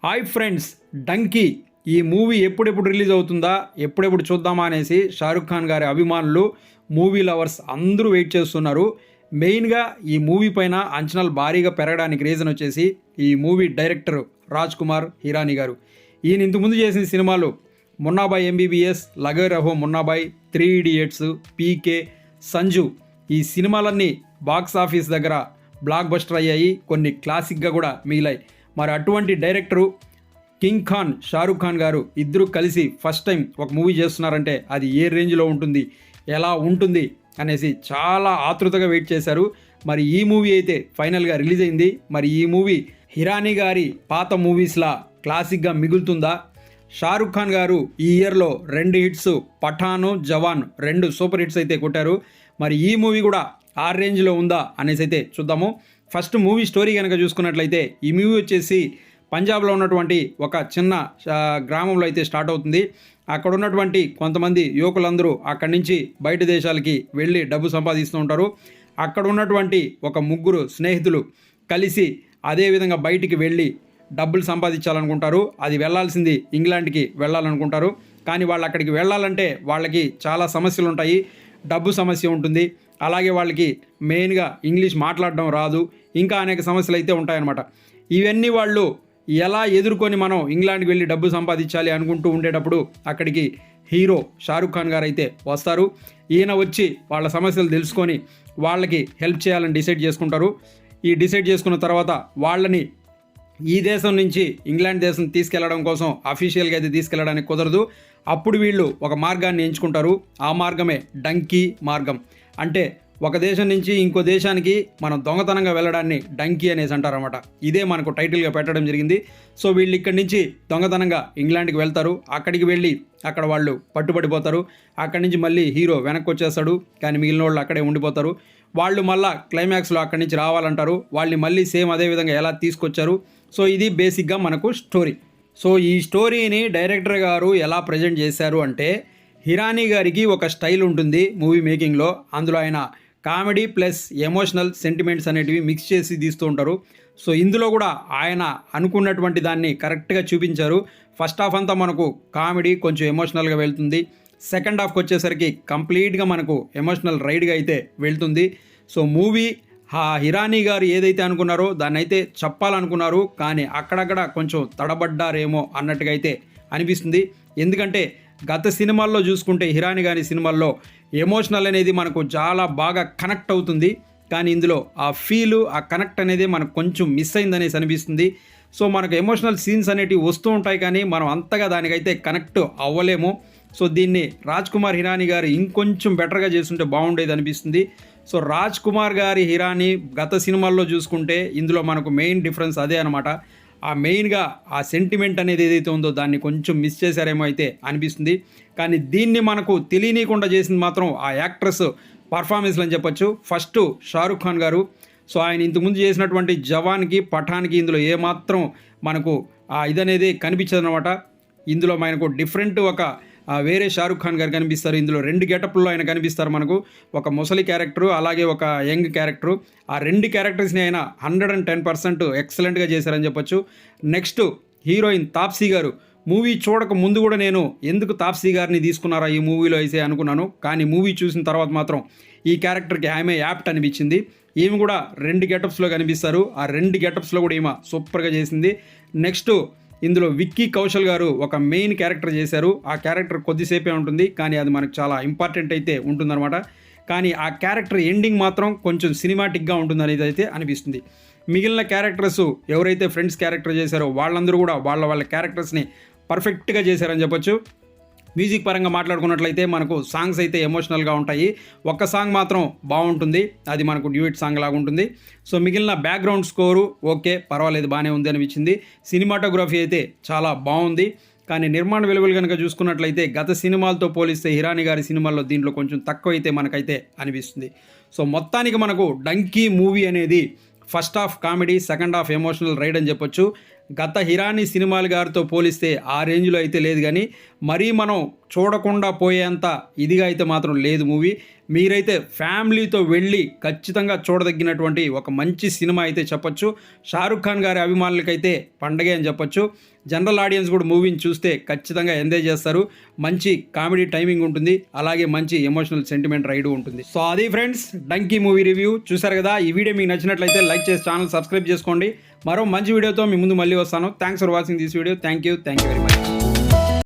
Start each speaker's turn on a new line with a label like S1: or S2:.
S1: Hi friends, donkey ఈ movie ఎప్పుడెప్పుడు release అవుతుందా, ఎప్పుడెప్పుడు చూద్దామా అనేసి షారుఖ్ ఖాన్ గారి అభిమానులు, మూవీ లవర్స్ అందరూ వెయిట్ చేస్తున్నారు. మెయిన్గా ఈ మూవీ పైన అంచనాలు భారీగా పెరగడానికి రీజన్ వచ్చేసి ఈ మూవీ డైరెక్టర్ రాజ్ కుమార్ హిరానీ గారు. ఈయన ఇంతకుముందు చేసిన సినిమాలు మున్నాబాయ్ ఎంబీబీఎస్, లగే రహో మున్నాబాయ్, 3 ఇడియట్స్, పీకే, సంజు ఈ సినిమాలన్నీ బాక్స్ ఆఫీస్ దగ్గర బ్లాక్ బస్టర్ అయ్యాయి, కొన్ని క్లాసిక్గా కూడా మిగిలాయి. మరి అటువంటి డైరెక్టరు కింగ్ ఖాన్ షారుఖ్ ఖాన్ గారు ఇద్దరు కలిసి ఫస్ట్ టైం ఒక మూవీ చేస్తున్నారంటే అది ఏ రేంజ్లో ఉంటుంది, ఎలా ఉంటుంది అనేసి చాలా ఆతృతగా వెయిట్ చేశారు. మరి ఈ మూవీ అయితే ఫైనల్గా రిలీజ్ అయింది. మరి ఈ మూవీ హిరానీ గారి పాత మూవీస్లా క్లాసిక్గా మిగులుతుందా? షారుఖ్ ఖాన్ గారు ఈ ఇయర్లో 2 హిట్స్, పఠాను, జవాన్ 2 సూపర్ హిట్స్ అయితే కొట్టారు. మరి ఈ మూవీ కూడా ఆ రేంజ్లో ఉందా అనేసి అయితే చూద్దాము. ఫస్ట్ మూవీ స్టోరీ కనుక చూసుకున్నట్లయితే ఈ మూవీ వచ్చేసి పంజాబ్లో ఉన్నటువంటి ఒక చిన్న గ్రామంలో అయితే స్టార్ట్ అవుతుంది. అక్కడ ఉన్నటువంటి కొంతమంది యువకులందరూ అక్కడి నుంచి బయట దేశాలకి వెళ్ళి డబ్బు సంపాదిస్తూ ఉంటారు. అక్కడ ఉన్నటువంటి ఒక 3 స్నేహితులు కలిసి అదేవిధంగా బయటికి వెళ్ళి డబ్బులు సంపాదించాలనుకుంటారు. అది వెళ్ళాల్సింది ఇంగ్లాండ్కి వెళ్ళాలనుకుంటారు. కానీ వాళ్ళు అక్కడికి వెళ్ళాలంటే వాళ్ళకి చాలా సమస్యలు ఉంటాయి. డబ్బు సమస్య ఉంటుంది, అలాగే వాళ్ళకి మెయిన్గా ఇంగ్లీష్ మాట్లాడడం రాదు, ఇంకా అనేక సమస్యలు అయితే ఉంటాయన్నమాట. ఇవన్నీ వాళ్ళు ఎలా ఎదుర్కొని మనం ఇంగ్లాండ్కి వెళ్ళి డబ్బు సంపాదించాలి అనుకుంటూ ఉండేటప్పుడు అక్కడికి హీరో షారుఖ్ ఖాన్ గారు అయితే వస్తారు. ఈయన వచ్చి వాళ్ళ సమస్యలు తెలుసుకొని వాళ్ళకి హెల్ప్ చేయాలని డిసైడ్ చేసుకుంటారు. ఈ డిసైడ్ చేసుకున్న తర్వాత వాళ్ళని ఈ దేశం నుంచి ఇంగ్లాండ్ దేశం తీసుకెళ్లడం కోసం అఫీషియల్గా అయితే తీసుకెళ్ళడానికి కుదరదు. అప్పుడు వీళ్ళు ఒక మార్గాన్ని ఎంచుకుంటారు. ఆ మార్గమే డంకీ మార్గం. అంటే ఒక దేశం నుంచి ఇంకో దేశానికి మనం దొంగతనంగా వెళ్ళడాన్ని డంకీ అనేసి అంటారన్నమాట. ఇదే మనకు టైటిల్గా పెట్టడం జరిగింది. సో వీళ్ళు ఇక్కడి నుంచి దొంగతనంగా ఇంగ్లాండ్కి వెళ్తారు. అక్కడికి వెళ్ళి అక్కడ వాళ్ళు పట్టుబడిపోతారు. అక్కడి నుంచి మళ్ళీ హీరో వెనక్కి వచ్చేస్తాడు, కానీ మిగిలిన వాళ్ళు అక్కడే ఉండిపోతారు. వాళ్ళు మళ్ళీ క్లైమాక్స్లో అక్కడి నుంచి రావాలంటారు. వాళ్ళని మళ్ళీ సేమ్ అదే విధంగా ఎలా తీసుకొచ్చారు. సో ఇది బేసిక్గా మనకు స్టోరీ. సో ఈ స్టోరీని డైరెక్టర్ గారు ఎలా ప్రజెంట్ చేశారు అంటే, హిరానీ గారికి ఒక స్టైల్ ఉంటుంది మూవీ మేకింగ్లో. అందులో ఆయన కామెడీ ప్లస్ ఎమోషనల్ సెంటిమెంట్స్ అనేటివి మిక్స్ చేసి తీస్తూ ఉంటారు. సో ఇందులో కూడా ఆయన అనుకున్నటువంటి దాన్ని కరెక్ట్గా చూపించారు. ఫస్ట్ హాఫ్ అంతా మనకు కామెడీ కొంచెం ఎమోషనల్గా వెళ్తుంది. సెకండ్ హాఫ్కి వచ్చేసరికి కంప్లీట్గా మనకు ఎమోషనల్ రైడ్గా అయితే వెళ్తుంది. సో మూవీ హిరానీ గారు ఏదైతే అనుకున్నారో దాన్ని అయితే చెప్పాలనుకున్నారు, కానీ అక్కడక్కడ కొంచెం తడబడ్డారేమో అన్నట్టుగా అయితే అనిపిస్తుంది. ఎందుకంటే గత సినిమాల్లో చూసుకుంటే హిరానీ గారి సినిమాల్లో ఎమోషనల్ అనేది మనకు చాలా బాగా కనెక్ట్ అవుతుంది, కానీ ఇందులో ఆ ఫీలు, ఆ కనెక్ట్ అనేది మనకు కొంచెం మిస్ అయిందనేసి అనిపిస్తుంది. సో మనకు ఎమోషనల్ సీన్స్ అనేటివి వస్తూ ఉంటాయి, కానీ మనం అంతగా దానికైతే కనెక్ట్ అవ్వలేము. సో దీన్ని రాజ్ కుమార్ హిరానీ గారు ఇంకొంచెం బెటర్గా చేస్తుంటే బాగుండేది అనిపిస్తుంది. సో రాజ్ కుమార్ గారి హిరానీ గత సినిమాల్లో చూసుకుంటే ఇందులో మనకు మెయిన్ డిఫరెన్స్ అదే అనమాట. ఆ మెయిన్గా ఆ సెంటిమెంట్ అనేది ఏదైతే ఉందో దాన్ని కొంచెం మిస్ చేశారేమో అయితే అనిపిస్తుంది. కానీ దీన్ని మనకు తెలియనీయకుండా చేసింది మాత్రం ఆ యాక్ట్రెస్ పర్ఫార్మెన్స్లు అని చెప్పొచ్చు. ఫస్ట్ షారుఖ్ ఖాన్ గారు. సో ఆయన ఇంతకుముందు చేసినటువంటి జవాన్కి, పఠాన్కి ఇందులో ఏమాత్రం మనకు ఇదనేది కనిపించదనమాట. ఇందులో మనకు డిఫరెంట్ ఒక వేరే షారుఖ్ ఖాన్ గారు కనిపిస్తారు. ఇందులో 2 గెటప్లో ఆయన కనిపిస్తారు మనకు. ఒక ముసలి క్యారెక్టరు, అలాగే ఒక యంగ్ క్యారెక్టరు. ఆ 2 క్యారెక్టర్స్ని ఆయన 110% ఎక్సలెంట్గా చేశారని చెప్పొచ్చు. నెక్స్ట్ హీరోయిన్ తాప్సీ గారు. మూవీ చూడక ముందు కూడా నేను ఎందుకు తాప్సీ గారిని తీసుకున్నారా ఈ మూవీలో అయితే అనుకున్నాను, కానీ మూవీ చూసిన తర్వాత మాత్రం ఈ క్యారెక్టర్కి ఆమె యాప్ట్ అనిపించింది. ఈమె కూడా 2 గెటప్స్లో కనిపిస్తారు. ఆ 2 గెటప్స్లో కూడా ఈమె సూపర్గా చేసింది. నెక్స్ట్ ఇందులో విక్కీ కౌశల్ గారు ఒక మెయిన్ క్యారెక్టర్ చేశారు. ఆ క్యారెక్టర్ కొద్దిసేపే ఉంటుంది, కానీ అది మనకు చాలా ఇంపార్టెంట్ అయితే ఉంటుందన్నమాట. కానీ ఆ క్యారెక్టర్ ఎండింగ్ మాత్రం కొంచెం సినిమాటిక్గా ఉంటుందనేది అయితే అనిపిస్తుంది. మిగిలిన క్యారెక్టర్స్ ఎవరైతే ఫ్రెండ్స్ క్యారెక్టర్ చేశారో వాళ్ళందరూ కూడా వాళ్ళ క్యారెక్టర్స్ని పర్ఫెక్ట్గా చేశారని చెప్పొచ్చు. మ్యూజిక్ పరంగా మాట్లాడుకున్నట్లయితే మనకు సాంగ్స్ అయితే ఎమోషనల్గా ఉంటాయి. ఒక్క సాంగ్ మాత్రం బాగుంటుంది, అది మనకు డ్యూయట్ సాంగ్ లాగా ఉంటుంది. సో మిగిలిన బ్యాక్గ్రౌండ్ స్కోరు ఓకే, పర్వాలేదు, బాగానే ఉంది అనిపించింది. సినిమాటోగ్రఫీ అయితే చాలా బాగుంది. కానీ నిర్మాణ విలువలు కనుక చూసుకున్నట్లయితే గత సినిమాలతో పోలిస్తే హిరానీ గారి సినిమాల్లో దీంట్లో కొంచెం తక్కువ అయితే మనకైతే అనిపిస్తుంది. సో మొత్తానికి మనకు డంకీ మూవీ అనేది first half comedy, second half emotional ride అని చెప్పొచ్చు. గత హిరానీ సినిమాలు గారితో పోలిస్తే ఆ రేంజ్లో అయితే లేదు, కానీ మరీ మనం చూడకుండా పోయేంత ఇదిగా అయితే మాత్రం లేదు మూవీ. మీరైతే ఫ్యామిలీతో వెళ్ళి ఖచ్చితంగా చూడదగినటువంటి ఒక మంచి సినిమా అయితే చెప్పొచ్చు. షారుఖ్ ఖాన్ గారి అభిమానులకైతే పండగే అని చెప్పొచ్చు. జనరల్ ఆడియన్స్ కూడా మూవీని చూస్తే ఖచ్చితంగా ఎంజాయ్ చేస్తారు. మంచి కామెడీ టైమింగ్ ఉంటుంది, అలాగే మంచి ఎమోషనల్ సెంటిమెంట్ రైడ్ ఉంటుంది. సో అది ఫ్రెండ్స్ డంకీ మూవీ రివ్యూ చూసారు కదా. ఈ వీడియో మీకు నచ్చినట్లయితే లైక్ చేసి ఛానల్ సబ్స్క్రైబ్ చేసుకోండి. మరో మంచి వీడియోతో మీ ముందు మళ్ళీ వస్తాను. Thanks for watching this video. Thank you very much.